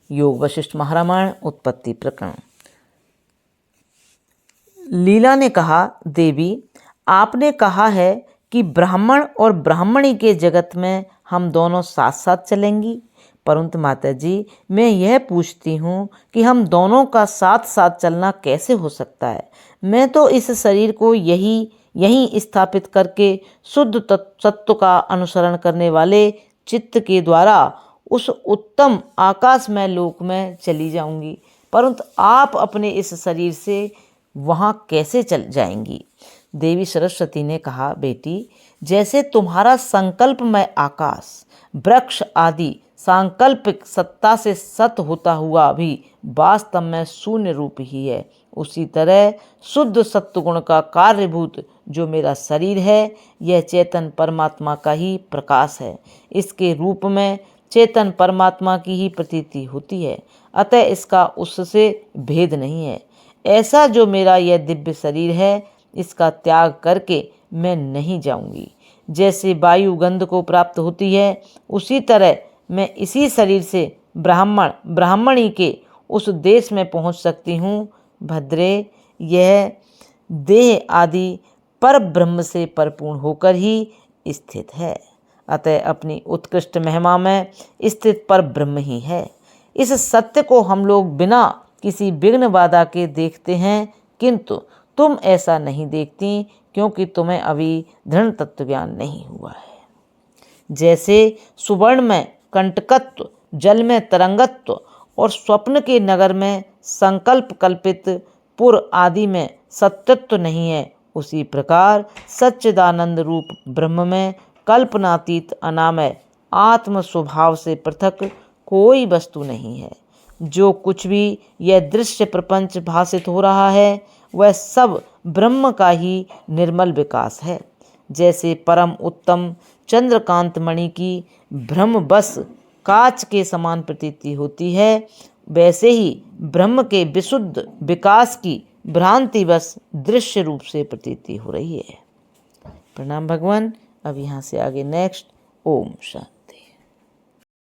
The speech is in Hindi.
योग वशिष्ठ महारामायण उत्पत्ति प्रकरण। लीला ने कहा, देवी आपने कहा है कि ब्राह्मण और ब्राह्मणी के जगत में हम दोनों साथ साथ चलेंगी, परंतु माता जी मैं यह पूछती हूँ कि हम दोनों का साथ साथ चलना कैसे हो सकता है। मैं तो इस शरीर को यहीं स्थापित करके शुद्ध सत्व का अनुसरण करने वाले चित्त के द्वारा उस उत्तम आकाशमय लोक में चली जाऊंगी, परंतु आप अपने इस शरीर से वहाँ कैसे चल जाएंगी। देवी सरस्वती ने कहा, बेटी जैसे तुम्हारा संकल्पमय आकाश वृक्ष आदि सांकल्पिक सत्ता से सत होता हुआ भी वास्तव में शून्य रूप ही है, उसी तरह शुद्ध सत्वगुण का कार्यभूत जो मेरा शरीर है यह चेतन परमात्मा का ही प्रकाश है। इसके रूप में चेतन परमात्मा की ही प्रतीति होती है, अतः इसका उससे भेद नहीं है। ऐसा जो मेरा यह दिव्य शरीर है इसका त्याग करके मैं नहीं जाऊंगी। जैसे वायु गंध को प्राप्त होती है उसी तरह मैं इसी शरीर से ब्राह्मण ब्राह्मणी के उस देश में पहुंच सकती हूँ। भद्रे यह देह आदि पर ब्रह्म से परिपूर्ण होकर ही स्थित है, अतः अपनी उत्कृष्ट महिमा में स्थित पर ब्रह्म ही है। इस सत्य को हम लोग बिना किसी विघ्न बाधा के देखते हैं, किंतु तुम ऐसा नहीं देखती क्योंकि तुम्हें अभी दृढ़ तत्व ज्ञान नहीं हुआ है। जैसे सुवर्ण में कंटकत्व, जल में तरंगत्व और स्वप्न के नगर में संकल्प कल्पित पुर आदि में सत्यत्व नहीं है, उसी प्रकार सच्चिदानंद रूप ब्रह्म में कल्पनातीत अनामय आत्म स्वभाव से पृथक कोई वस्तु नहीं है। जो कुछ भी यह दृश्य प्रपंच भासित हो रहा है वह सब ब्रह्म का ही निर्मल विकास है। जैसे परम उत्तम चंद्रकांत मणि की ब्रह्म बस कांच के समान प्रतीति होती है, वैसे ही ब्रह्म के विशुद्ध विकास की भ्रांति बस दृश्य रूप से प्रतीति हो रही है। प्रणाम भगवान। अब यहाँ से आगे नेक्स्ट। ओम शांति।